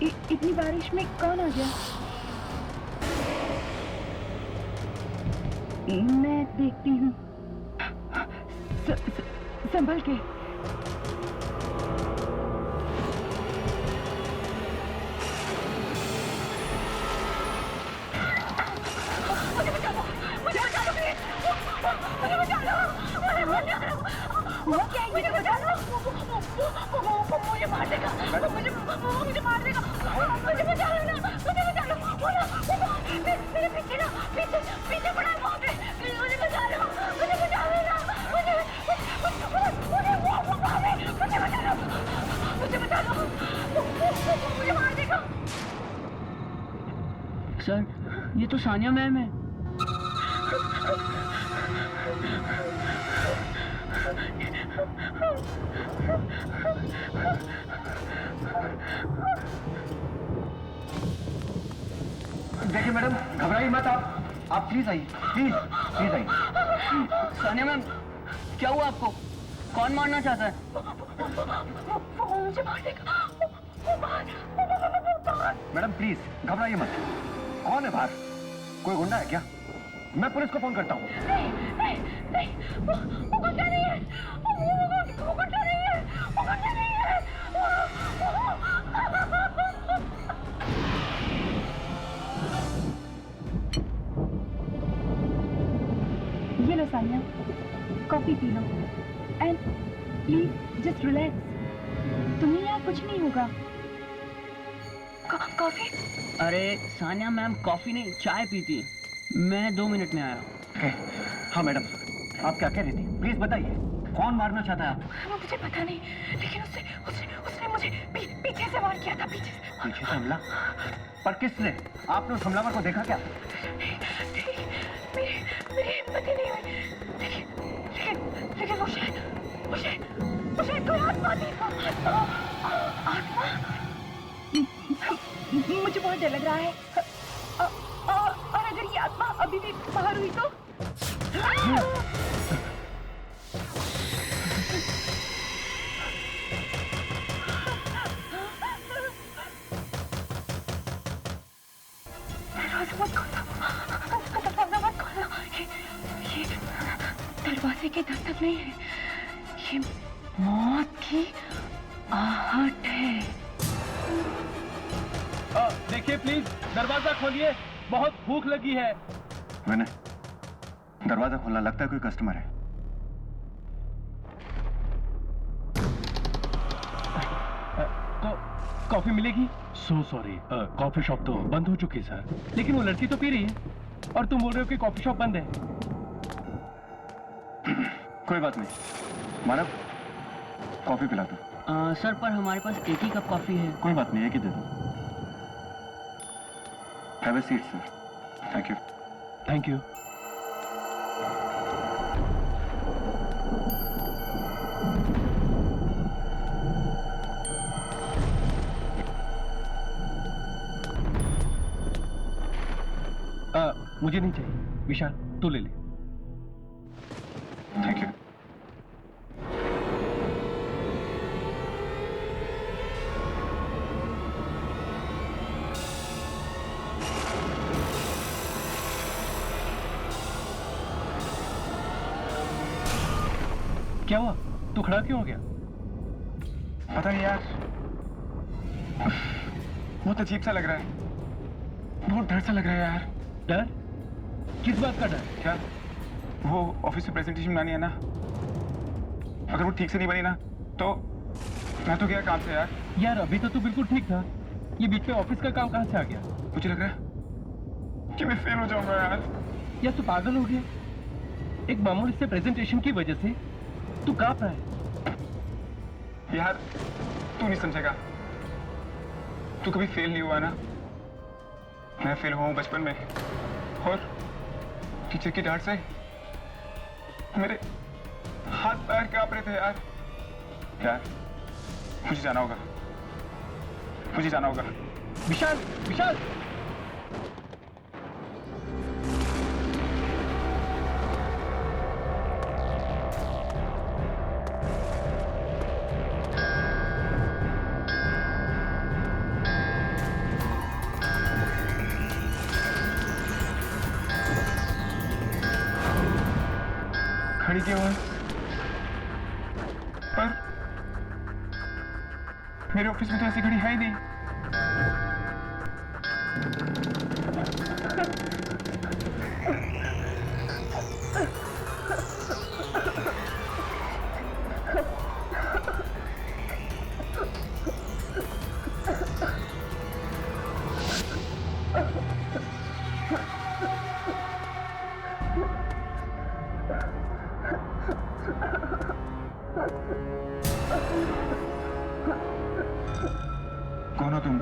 इतनी बारिश में कौन आ गया? मैं देखती हूँ। संभल के। मुझे बचा लो प्लीज। मुझे बचा लो। वो क्या है? मुझे बचा लो। वो मुझे मार देगा। मुझे मार देगा। मुझे बचा लो ना। मुझे बचा लो। मेरे पीछे ना, पीछे पड़ा है वहाँ पे। मुझे बचा लो। मुझे बचा लो ना। मुझे बचा लो। मुझे बचा लो। वो मुझे मार देगा। सर, ये तो सानिया मैम है। देखिए मैडम, घबराइए मत आप प्लीज आइए, प्लीज आइए। सानिया मैम, क्या हुआ आपको? कौन मारना चाहता है? वो मुझे मार देगा। मैडम प्लीज घबराइए मत। कौन है बाहर? कोई गुंडा है क्या? मैं पुलिस को फोन करता हूँ। नहीं, वो गुंडा नहीं है। वो गुंडा नहीं है। वो गुंडा नहीं है। ये लो सानिया, कॉफी पी लो एंड प्लीज जस्ट रिलैक्स। तुम्हें यहाँ कुछ नहीं होगा। कॉफी? अरे सानिया मैम कॉफी नहीं, चाय पीती। मैं 2 मिनट में आया। हाँ मैडम, आप क्या कह रही थी? प्लीज बताइए, कौन मारना चाहता है आपको? मुझे पता नहीं, लेकिन उसने मुझे पीछे से वार किया था। पीछे से हमला? पर किसने? आपने उस हमलावर को देखा क्या? मेरी हिम्मत ही नहीं हुई। लेकिन वो शायद कोई आत्मा थी। आत्मा? मुझे बहुत डर लग रहा है। और अगर ये आत्मा अभी भी बाहर हुई तो? दरवाजा मत खोलना। ये दरवाजे की दस्तक नहीं है, ये मौत की आहट है। देखिए प्लीज, दरवाजा खोलिए, बहुत भूख लगी है। मैंने दरवाजा खोलना, लगता है कोई कस्टमर है। कॉफी मिलेगी? सो सॉरी, कॉफी शॉप तो बंद हो चुकी सर। लेकिन वो लड़की तो पी रही है और तुम बोल रहे हो कि कॉफी शॉप बंद है। कोई बात नहीं मानव, कॉफी पिला दो। सर, पर हमारे पास एक ही कप कॉफी है। कोई बात नहीं, एक ही दे दो। Have a seat sir. Thank you. Thank you. मुझे नहीं चाहिए। विशाल, तू ले ले। Thank you. क्या हुआ? तू खड़ा क्यों हो गया? पता नहीं यार, बहुत अजीब सा लग रहा है। बहुत डर सा लग रहा है यार। डर? किस बात का डर? क्या वो ऑफिस में प्रेजेंटेशन बनानी है ना, अगर वो ठीक से नहीं बनी ना तो मैं तो गया काम से यार। यार अभी तो तू बिल्कुल ठीक था, ये बीच में ऑफिस का काम कहाँ से आ गया? मुझे लग रहा है कि मैं फेल हो जाऊंगा यार। या तू पागल हो गया? एक मामूली से प्रेजेंटेशन की वजह से तू कांप रहा है। यार तू नहीं समझेगा, तू कभी फेल नहीं हुआ ना। मैं फेल हुआ हूँ बचपन में, और टीचर की डांट से मेरे हाथ पैर कांप रहे थे यार। यार मुझे जाना होगा, मुझे जाना होगा। विशाल, विशाल! की आवाज, पर मेरे ऑफिस में तो ऐसी घड़ी है ही नहीं। कौन हो तुम?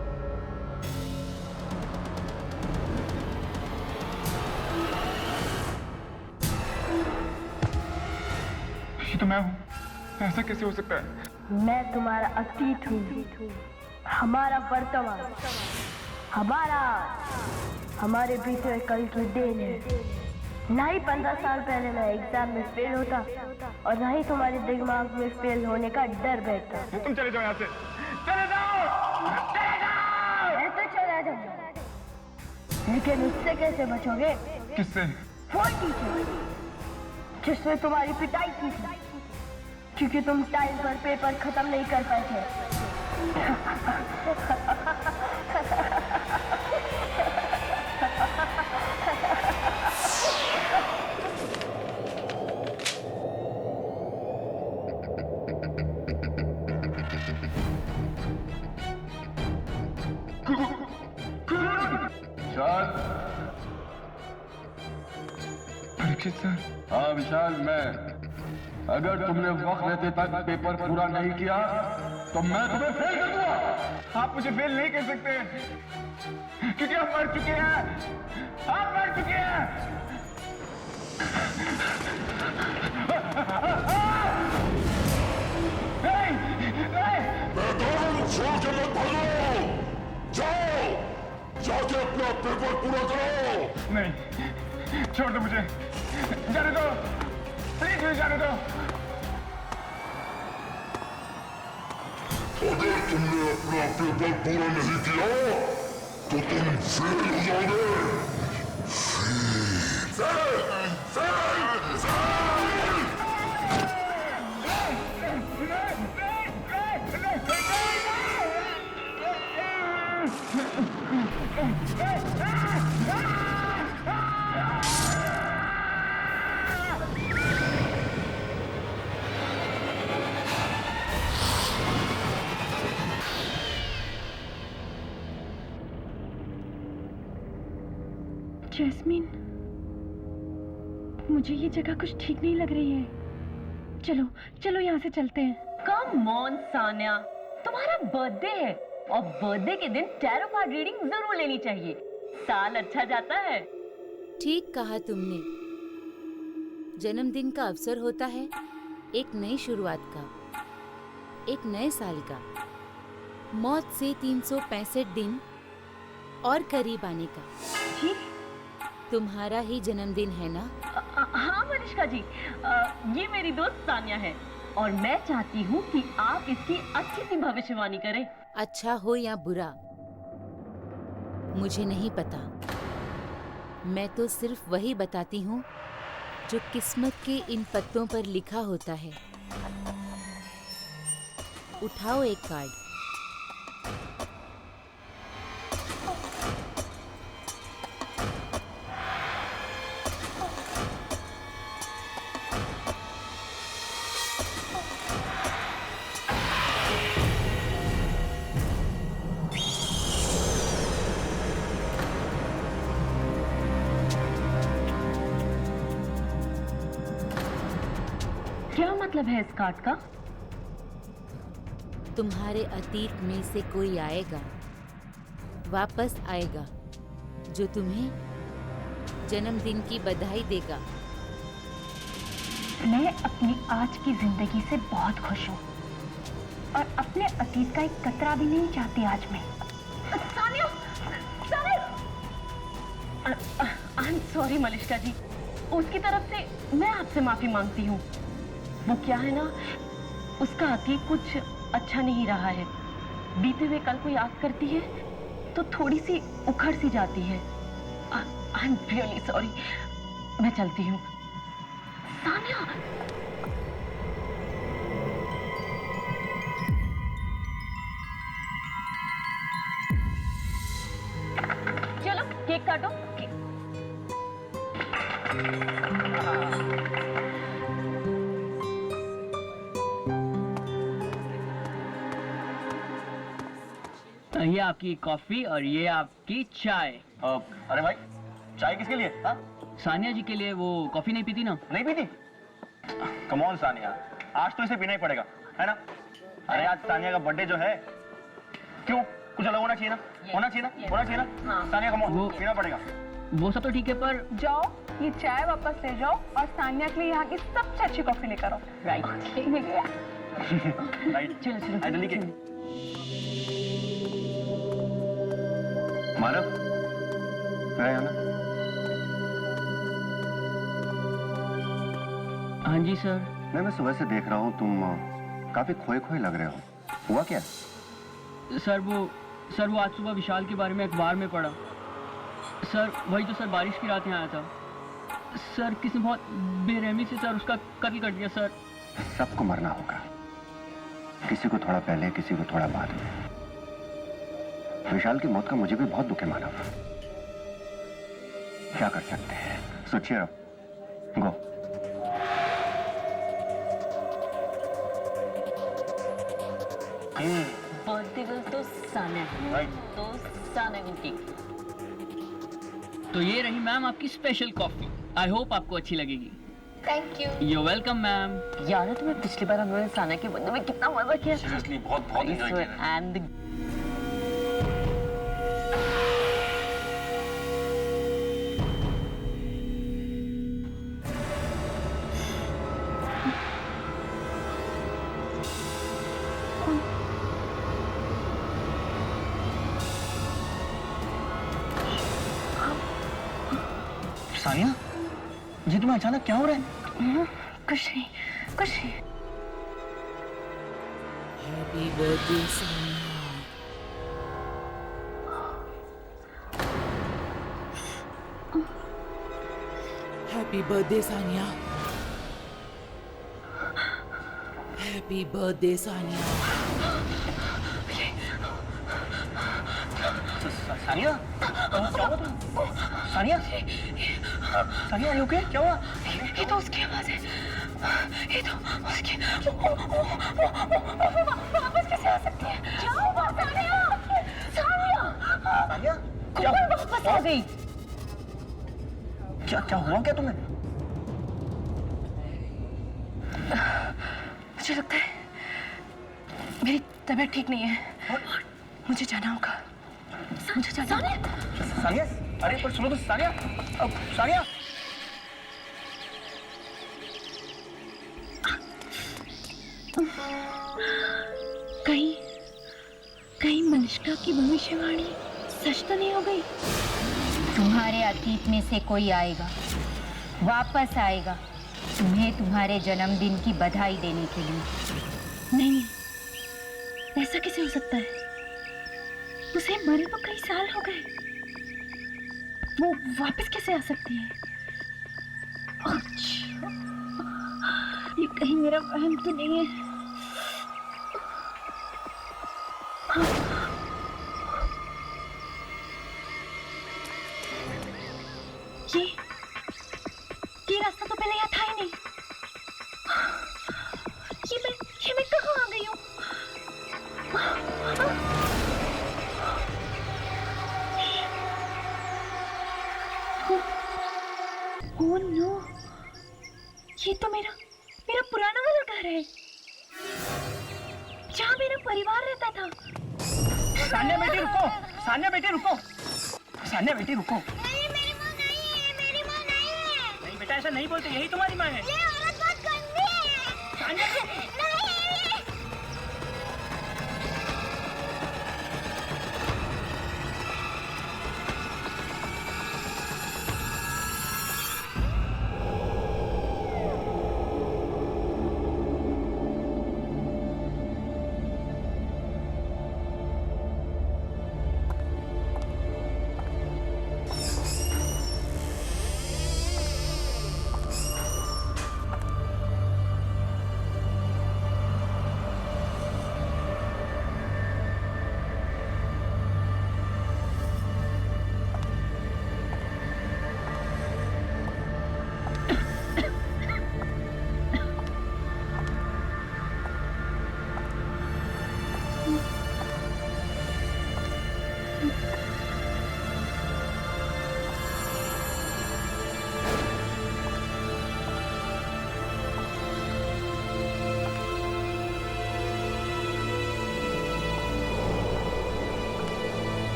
ये तो मैं हूँ। ऐसा कैसे हो सकता है? मैं तुम्हारा अतीत हूँ, हमारा वर्तमान, हमारा हमारे बीते कल की देन है। ना ही 15 साल पहले मैं एग्जाम में फेल होता और ना ही तुम्हारे दिमाग में फेल होने का डर बैठता। तुम चले जाओ यहाँ से, चले जाओ, चले जाओ। मैं तो चला जाऊंगा, लेकिन उससे कैसे बचोगे? किससे? वो टीचर जिसने तुम्हारी पिटाई की थी, क्योंकि तुम टाइम पर पेपर खत्म नहीं कर पाए थे। विशाल। परीक्षित सर। हाँ विशाल, मैं। अगर तुमने वक्त रहते तक पेपर पूरा नहीं किया तो मैं तुम्हें फेल कर दूंगा। आप मुझे फेल नहीं कर सकते, क्योंकि आप मर चुके हैं। आप मर चुके हैं। नहीं, नहीं। मैदान छोड़ के मत भागो, जाओ, जाके अपना पेपर पूरा करो। नहीं, छोड़ दो मुझे, जाने दो, प्लीज मुझे जाने दो। अगर तुमने अपना पेपर पूरा नहीं किया तो तुम फेल हो जाओगे। Fail, fail, fail. जैस्मीन, मुझे ये जगह कुछ ठीक नहीं लग रही है। चलो चलो यहाँ से चलते हैं। कम ऑन सान्या, तुम्हारा बर्थडे है और बर्थडे के दिन टैरो कार्ड रीडिंग जरूर लेनी चाहिए। साल अच्छा जाता है। ठीक कहा तुमने। जन्मदिन का अवसर होता है एक नई शुरुआत का, एक नए साल का, मौत से 365 दिन और करीब आने का। ठीक, तुम्हारा ही जन्मदिन है ना? हाँ मनीषा जी, ये मेरी दोस्त सान्या है और मैं चाहती हूँ कि आप इसकी अच्छी सी भविष्यवाणी करें। अच्छा हो या बुरा मुझे नहीं पता, मैं तो सिर्फ वही बताती हूँ जो किस्मत के इन पत्तों पर लिखा होता है। उठाओ एक कार्ड। क्या मतलब है इस कार्ड का? तुम्हारे अतीत में से कोई आएगा, वापस आएगा, जो तुम्हें जन्मदिन की बधाई देगा। मैं अपनी आज की जिंदगी से बहुत खुश हूँ और अपने अतीत का एक कतरा भी नहीं चाहती आज मैं। Sanya, I am sorry Manisha ji, उसकी तरफ से मैं आपसे माफी मांगती हूँ। वो क्या है ना, उसका अतीत कुछ अच्छा नहीं रहा है। बीते हुए कल को याद करती है तो थोड़ी सी उखड़ सी जाती है। I am really sorry. मैं चलती हूँ। सानिया, चलो केक काटो। ये आपकी कॉफी और ये आपकी चाय। अरे भाई, चाय किसके लिए? हाँ? सानिया जी के लिए। वो कॉफी नहीं पीती ना। नहीं पीती? कम ऑन सानिया, आज तो इसे पीना ही पड़ेगा, है ना? अरे आज सानिया का बर्थडे जो है, क्यों कुछ अलग होना चाहिए ना? होना चाहिए ना? होना चाहिए ना? हाँ। सानिया कम ऑन, वो- पीना पड़ेगा। वो सब तो ठीक है, पर जाओ ये चाय वापस ले जाओ और सानिया के लिए यहाँ की सबसे अच्छी कॉफी लेकर आओ। राइट। राइट, चलो चलो आई जल्दी के मानव, है ना? हाँ जी सर। मैं सुबह से देख रहा हूँ, तुम काफी खोए खोए लग रहे हो। हुआ क्या? सर वो आज सुबह विशाल के बारे में अखबार में पढ़ा। सर वही जो सर बारिश की रात यहाँ आया था। सर किसी बहुत बेरहमी से सर उसका कत्ल कर दिया सर। सबको मरना होगा, किसी को थोड़ा पहले, किसी को थोड़ा बाद में। विशाल की मौत का मुझे भी बहुत दुख है मानव। क्या कर सकते हैं? सो चीयर अप, गो। बर्थडे गर्ल तो सानिया की, तो सानिया को केक। तो ये रही मैम आपकी स्पेशल कॉफी। आई होप आपको अच्छी लगेगी। Thank you. You welcome ma'am. याद है तुम्हें पिछली बार हमने सानिया के बर्थडे में कितना मजा किया? सीरियसली बहुत बहुत एंजॉय किया। एंड सानिया, जी तुम्हें अचानक क्या हो रहा है? कुछ नहीं, कुछ नहीं। Happy birthday Sania. Happy birthday Sania. Happy birthday Sania. Sania, क्या हुआ तुम? Sania, Sania are you okay? क्या हुआ? ये तो उसकी आवाज है। ये तो उसकी। वापस कैसे आ सकती है? जाओ वापस, सानिया। सानिया। सानिया, क्या वापस आ गई। क्या क्या हुआ क्या तुम्हें? मुझे लगता है मेरी तबीयत ठीक नहीं है। मुझे जाना होगा। मुझे जाना होगा। सानिया, अरे पर सुनो तो सानिया, अब सानिया। कहीं मनिष्का की भविष्यवाणी सच तो नहीं हो गई? तुम्हारे अतीत में से कोई आएगा, वापस आएगा तुम्हें तुम्हारे जन्मदिन की बधाई देने के लिए। नहीं, ऐसा कैसे हो सकता है? उसे मरे तो कई साल हो गए। वो वापस कैसे आ सकती है? अच्छा, ये कहीं मेरा वहम तो नहीं है? ये रास्ता तो पहले यहाँ था ही नहीं। ये मैं कहाँ आ गई हूँ? ओह नो, ये तो मेरा पुराना वाला घर है, जहाँ मेरा परिवार रहता था। सानिया बेटी रुको, सानिया बेटी रुको, सानिया बेटी रुको। नहीं, मेरी माँ नहीं है, मेरी माँ नहीं है। नहीं बेटा, ऐसा नहीं बोलते, यही तुम्हारी माँ है। ये औरत बहुत गंदी है। सानिया, नहीं।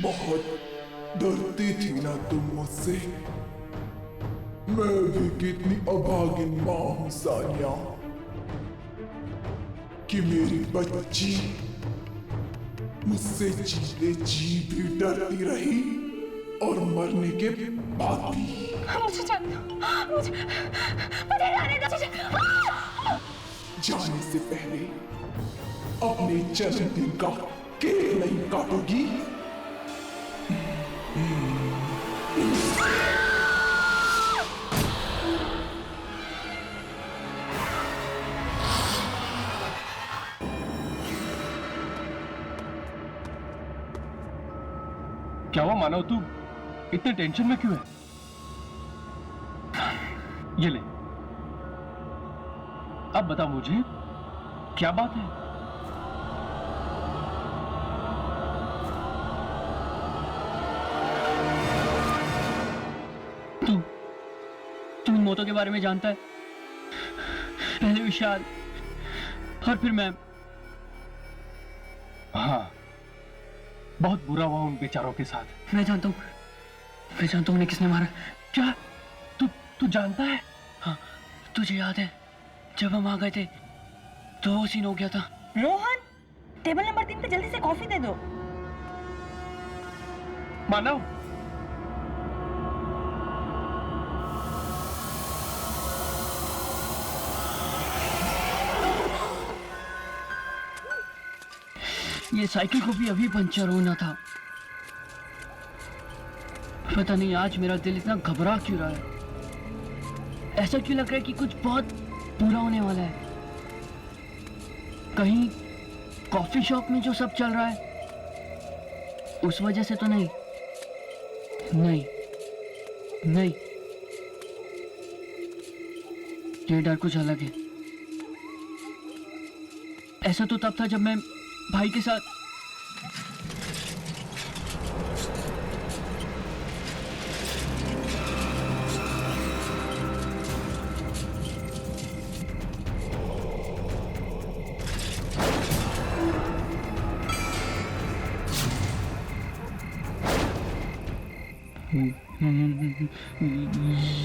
बहुत डरती थी ना तुम मुझसे। मैं भी कितनी अभागिन माँ हूं सानिया कि मेरी बच्ची मुझसे जीते जी भी डरती रही और मरने के बाद भी। मुझे जाने दो, मुझे जाने दो। जाने से पहले अपने जन्मदिन का केक नहीं काटोगी? क्या हुआ मानव, तू इतने टेंशन में क्यों है? ये ले, अब बता मुझे क्या बात है? तू इन मौतों के बारे में जानता है? पहले विशाल और फिर मैं। हाँ, बहुत बुरा हुआ उन बेचारों के साथ। मैं जानता हूँ उन्हें किसने मारा। क्या तू जानता है? हाँ, तुझे याद है जब हम आ गए थे तो वो सीन हो गया था। रोहन, टेबल नंबर 3 पे जल्दी से कॉफी दे दो। मानव, ये साइकिल को भी अभी पंचर होना था। पता नहीं आज मेरा दिल इतना घबरा क्यों रहा है। ऐसा क्यों लग रहा है कि कुछ बहुत बुरा होने वाला है। कहीं कॉफी शॉप में जो सब चल रहा है उस वजह से तो नहीं? नहीं, ये डर कुछ अलग है। ऐसा तो तब था जब मैं भाई के साथ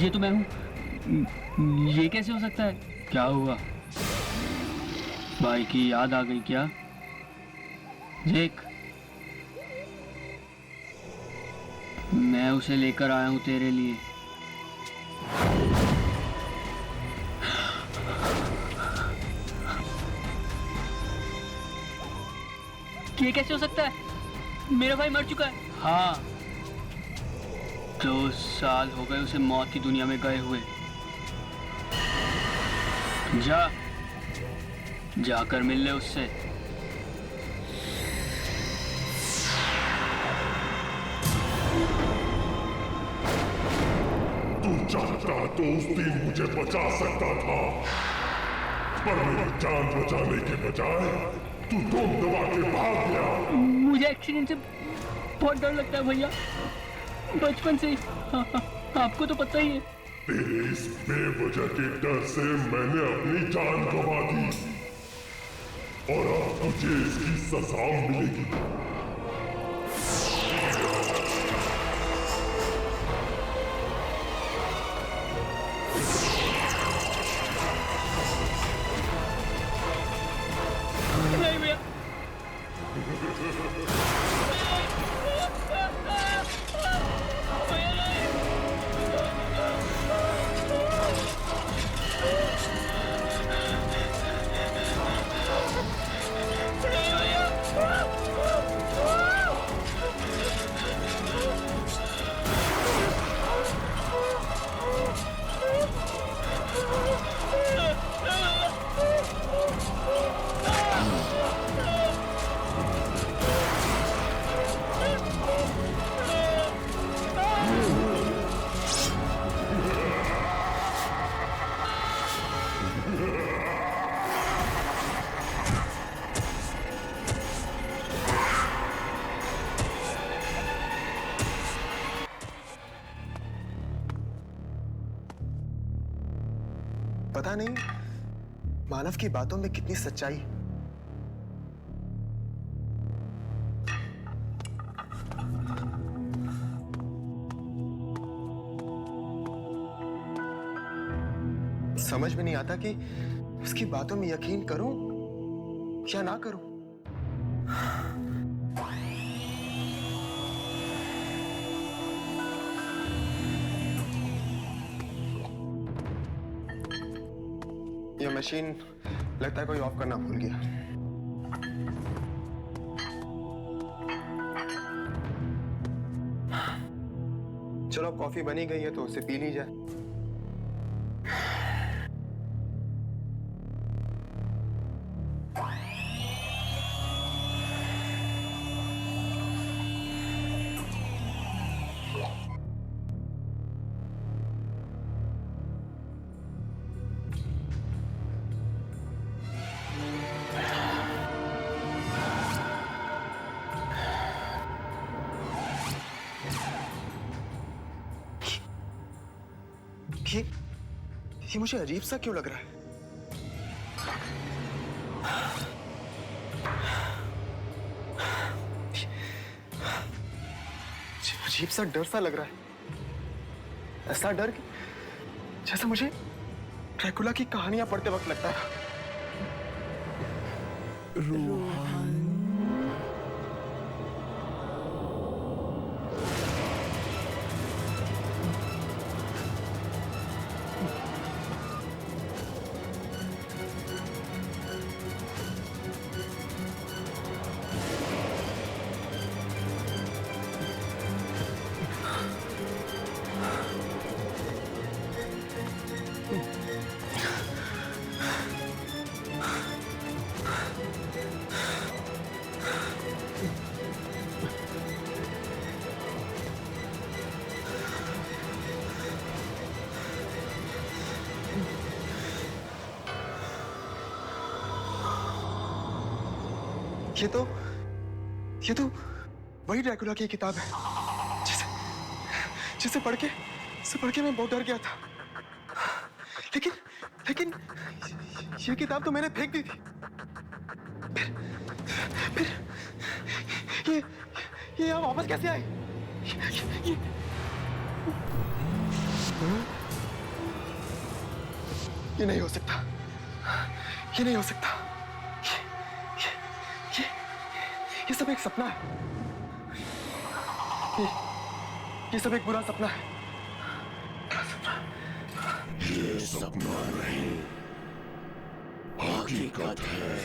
ये तो मैं हूं। ये कैसे हो सकता है? क्या हुआ? भाई की याद आ गई क्या? देख, मैं उसे लेकर आया हूँ तेरे लिए। ये कैसे हो सकता है? मेरा भाई मर चुका है। हाँ, 2 साल हो गए उसे मौत की दुनिया में गए हुए। जाकर मिल ले उससे। तू चाहता तो उस दिन मुझे बचा सकता था, पर मेरी जान बचाने के बजाय तू दम दबा के भाग गया। मुझे एक्सीडेंट से बहुत डर लगता है भैया, बचपन से ही। आपको तो पता ही है। तेरे इस बेवजह के डर से मैंने अपनी जान गंवा दी, और अब तुझे इसकी सजा मिलेगी। नहीं भैया। पता नहीं मानव की बातों में कितनी सच्चाई है। समझ में नहीं आता कि उसकी बातों में यकीन करूं या ना करूं। यह मशीन लगता है कोई ऑफ करना भूल गया। चलो कॉफी बनी गई है तो उसे पी ली जाए। ये मुझे अजीब सा क्यों लग रहा है? अजीब सा डर सा लग रहा है। ऐसा डर कि जैसे मुझे ड्रैकुला की कहानियां पढ़ते वक्त लगता है। रोहन, ये तो वही ड्रैकुला की किताब है जिसे पढ़ के मैं बहुत डर गया था। लेकिन ये किताब तो मैंने फेंक दी थी। फिर ये यहाँ वापस कैसे आई? ये नहीं हो सकता। ये नहीं हो सकता। ये सब एक सपना है। ये सब एक बुरा सपना है। ये सपना नहीं, हकीकत है।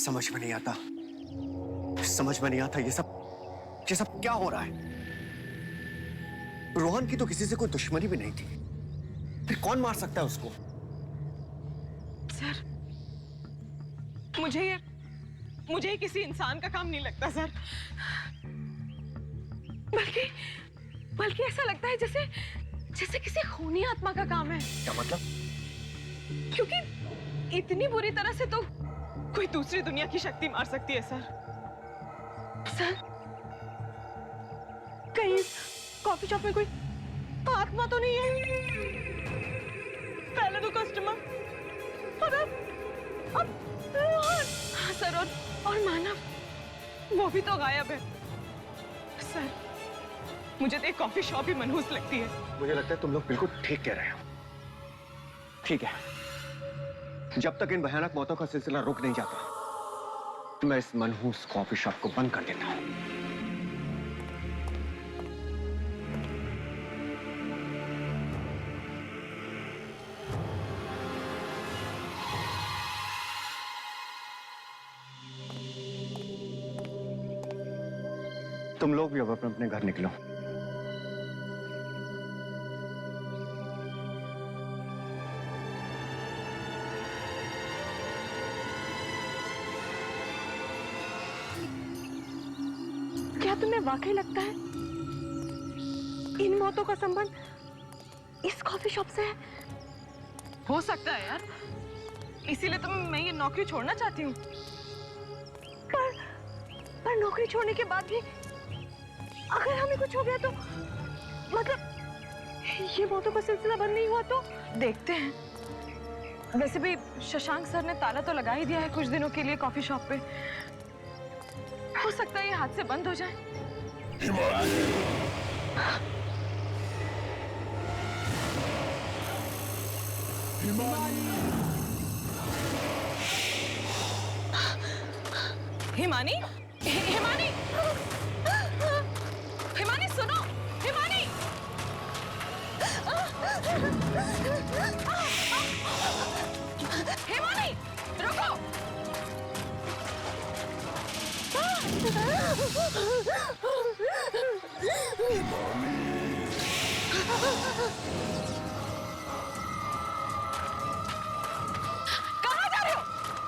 समझ में नहीं आता, समझ में नहीं आता ये सब क्या हो रहा है। रोहन की तो किसी से कोई दुश्मनी भी नहीं थी, फिर कौन मार सकता है उसको? सर, मुझे ये किसी इंसान का काम नहीं लगता सर। बल्कि ऐसा लगता है जैसे किसी खूनी आत्मा का काम है। क्या मतलब? क्योंकि इतनी बुरी तरह से तो कोई दूसरी दुनिया की शक्ति मार सकती है सर। कहीं कॉफी शॉप में कोई आत्मा तो नहीं है? पहले तो कस्टमर और अब हाँ सर, और मानव वो भी तो गायब है सर। मुझे तो एक कॉफी शॉप ही मनहूस लगती है। मुझे लगता है तुम लोग बिल्कुल ठीक कह रहे हो। ठीक है, जब तक इन भयानक मौतों का सिलसिला रुक नहीं जाता तो मैं इस मनहूस कॉफी शॉप को बंद कर देता हूं। तुम लोग भी अब अपने घर निकलो। क्या तुम्हें वाकई लगता है इन मौतों का संबंध इस कॉफी शॉप से है? हो सकता है यार, इसीलिए तो मैं ये नौकरी छोड़ना चाहती हूँ। पर नौकरी छोड़ने के बाद भी अगर हमें कुछ हो गया तो, मतलब ये मौतों का सिलसिला बंद नहीं हुआ तो देखते हैं। वैसे भी शशांक सर ने ताला तो लगा ही दिया है कुछ दिनों के लिए कॉफी शॉप पे। हो सकता है ये हाथ से बंद हो जाए। हिमानी, हिमानी, हिमानी सुनो, हिमानी, हिमानी रुको। कहाँ जा रहे हो?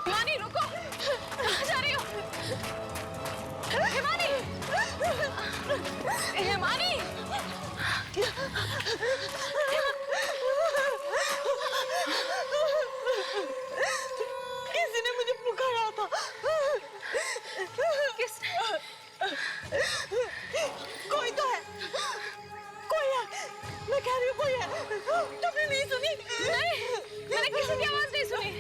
हिमानी रुको, कहाँ जा रही हो? हिमानी, हिमानी, किसी ने मुझे पुकारा था। किसने? कोई तो है, कोई है, मैं कह रही हूँ कोई है। तुमने नहीं सुनी? नहीं, मैंने किसी की आवाज नहीं सुनी।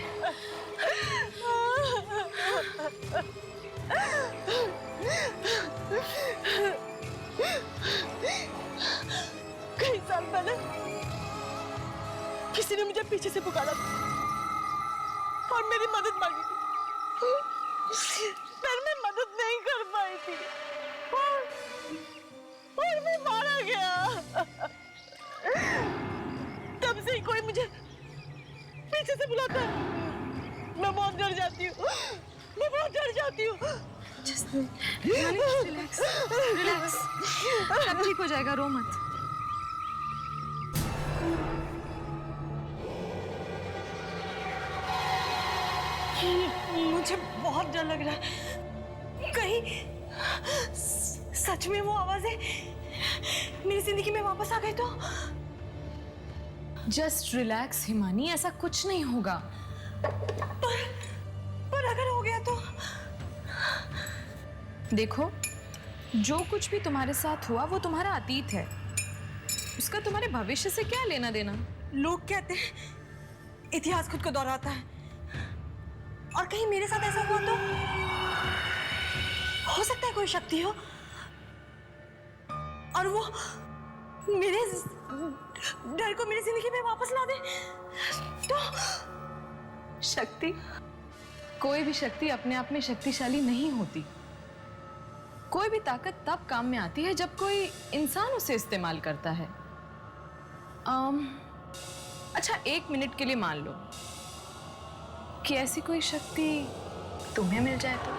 कई साल पहले किसी ने मुझे पीछे से पुकारा था और मेरी मदद मांगी थी, पर मैं मदद नहीं कर पाई थी और मैं मारा गया। तब से ही कोई मुझे पीछे से बुलाता है, मैं बहुत डर जाती हूँ, मैं बहुत डर जाती हूँ। रिलैक्स, रिलैक्स, सब ठीक हो जाएगा, रो मत। मुझे बहुत डर लग रहा है, कहीं सच में वो आवाजें मेरी जिंदगी में वापस आ गए तो? जस्ट रिलैक्स हिमानी, ऐसा कुछ नहीं होगा। पर अगर हो गया तो? देखो, जो कुछ भी तुम्हारे साथ हुआ वो तुम्हारा अतीत है, उसका तुम्हारे भविष्य से क्या लेना देना। लोग कहते हैं इतिहास खुद को दोहराता है, और कहीं मेरे साथ ऐसा हुआ तो? हो सकता है कोई शक्ति हो और वो मेरे डर को मेरी जिंदगी में वापस ला दे तो? शक्ति? कोई भी शक्ति अपने आप में शक्तिशाली नहीं होती। कोई भी ताकत तब काम में आती है जब कोई इंसान उसे इस्तेमाल करता है। अच्छा, 1 मिनट के लिए मान लो कि ऐसी कोई शक्ति तुम्हें मिल जाए तो?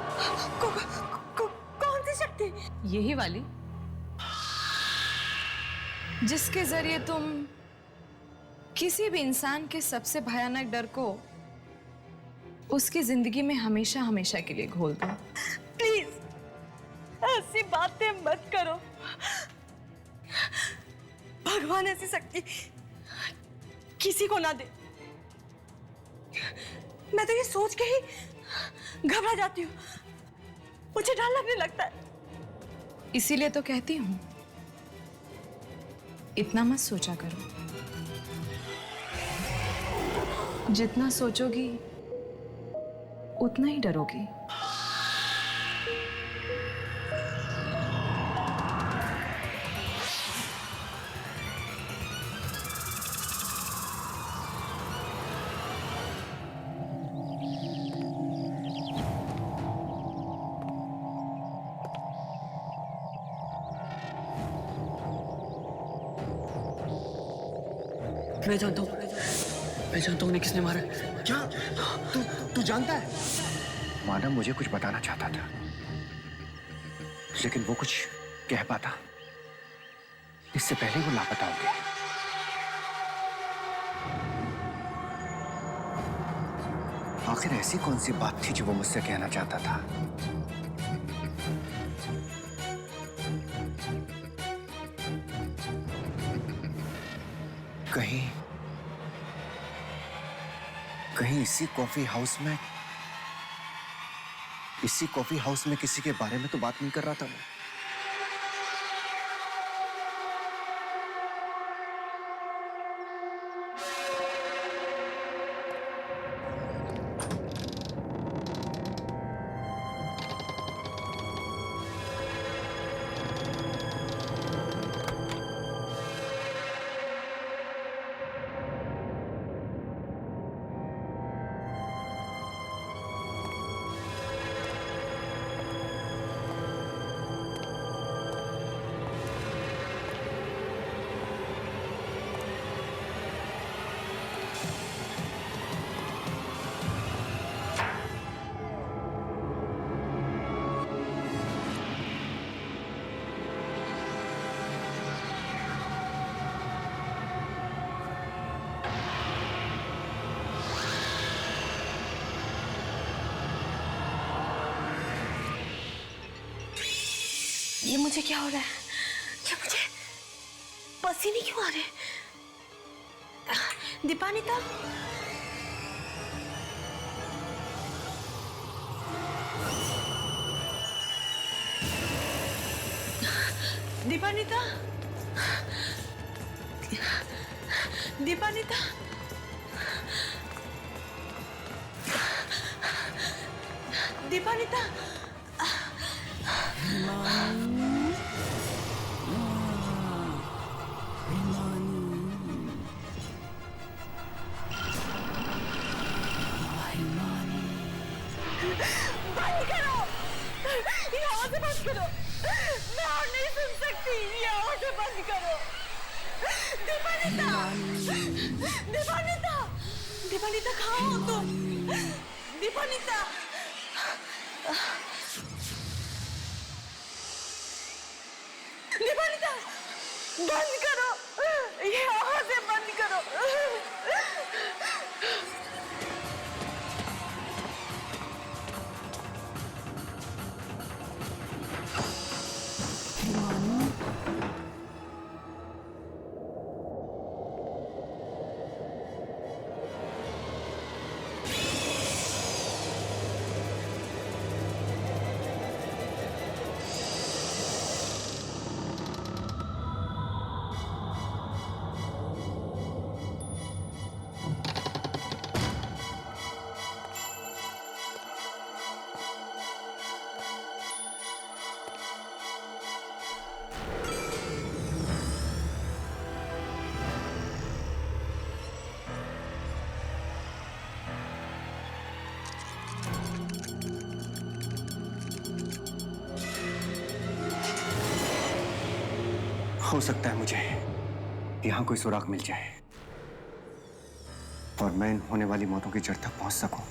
कौन सी शक्ति? यही वाली, जिसके जरिए तुम किसी भी इंसान के सबसे भयानक डर को उसकी जिंदगी में हमेशा हमेशा के लिए घोल दो। प्लीज ऐसी बातें मत करो। भगवान ऐसी शक्ति किसी को ना दे। मैं तो ये सोच के ही घबरा जाती हूँ, मुझे डर लगने लगता है। इसीलिए तो कहती हूँ, इतना मत सोचा करो। जितना सोचोगी उतना ही डरोगी। मैं जानता हूँ उन्हें किसने मारा है। क्या? तू जानता है? मानव मुझे कुछ बताना चाहता था, लेकिन वो कुछ कह पाता इससे पहले वो लापता हो गया। आखिर ऐसी कौन सी बात थी जो वो मुझसे कहना चाहता था? कहीं इसी कॉफी हाउस में किसी के बारे में तो बात नहीं कर रहा था मैं। ये मुझे क्या हो रहा है? ये मुझे पसीने क्यों आ रहे? दीपानिता, दीपानिता, दीपानिता, दीपानिता। बंद करो, ये आवाज़ बंद करो। मैं और नहीं सुन सकती, ये आवाज़ बंद करो। दीपानिता, दीपानिता, दीपानिता कहाँ हो तुम? दीपानिता, दीपानिता, बंद करो, ये आवाज़ें बंद करो। हो सकता है मुझे यहां कोई सुराग मिल जाए और मैं इन होने वाली मौतों की जड़ तक पहुंच सकूं।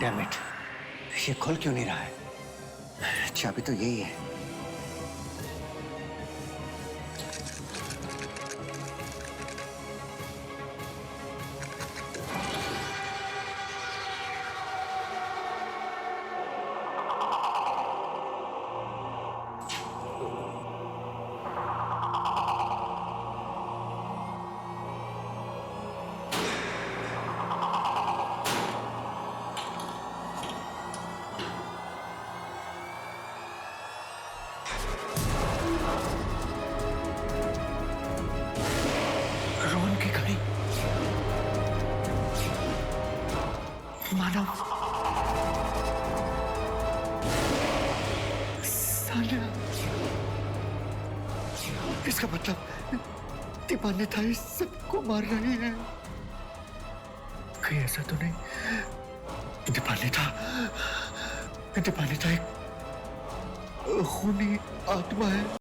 Damn it, ये खुल क्यों नहीं रहा है? चाबी तो यही है। मानव, सानिया, इसका मतलब दीपान्विता इस सबको मार रही है। कहीं ऐसा तो नहीं? दीपान्विता एक खूनी आत्मा है।